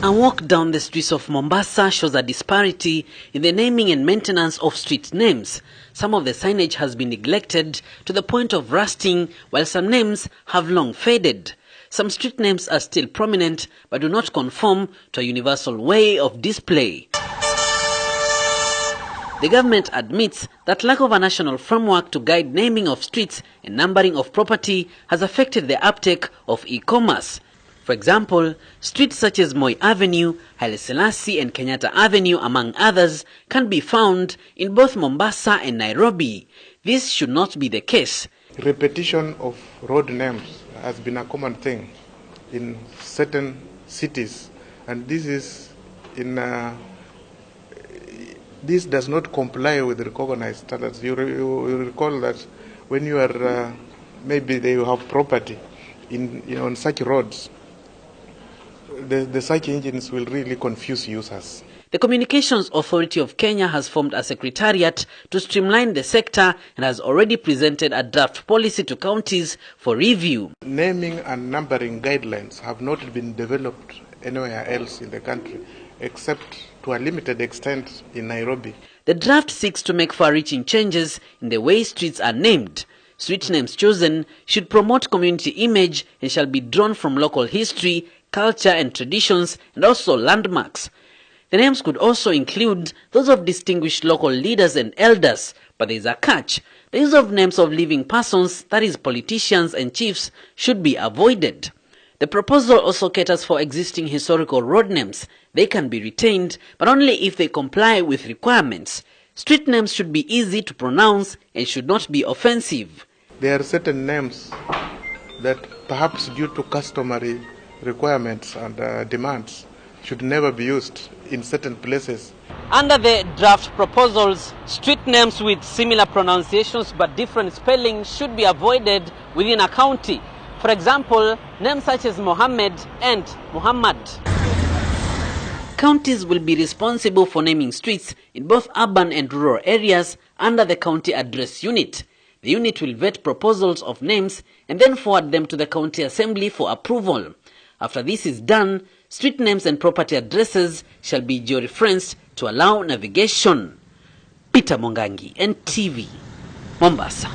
A walk down the streets of Mombasa shows a disparity in the naming and maintenance of street names. Some of the signage has been neglected to the point of rusting, while some names have long faded. Some street names are still prominent but do not conform to a universal way of display. The government admits that lack of a national framework to guide naming of streets and numbering of property has affected the uptake of e-commerce. For example, streets such as Moi Avenue, Haile Selassie and Kenyatta Avenue, among others, can be found in both Mombasa and Nairobi. This should not be the case. Repetition of road names has been a common thing in certain cities, and this does not comply with recognized standards. You recall that when you are maybe you have property on such roads, the search engines will really confuse users. The Communications Authority of Kenya has formed a secretariat to streamline the sector and has already presented a draft policy to counties for review. Naming and numbering guidelines have not been developed anywhere else in the country, except to a limited extent in Nairobi. The draft seeks to make far-reaching changes in the way streets are named. Street names chosen should promote community image and shall be drawn from local history, culture and traditions, and also landmarks. The names could also include those of distinguished local leaders and elders, but there is a catch. The use of names of living persons, that is politicians and chiefs, should be avoided. The proposal also caters for existing historical road names. They can be retained, but only if they comply with requirements. Street names should be easy to pronounce and should not be offensive. There are certain names that perhaps due to customary requirements and demands should never be used in certain places. Under the draft proposals, street names with similar pronunciations but different spelling should be avoided within a county. For example, names such as Mohammed and Muhammad. Counties will be responsible for naming streets in both urban and rural areas under the county address unit. The unit will vet proposals of names and then forward them to the county assembly for approval. After this is done, street names and property addresses shall be georeferenced to allow navigation. Peter Mongangi, NTV, Mombasa.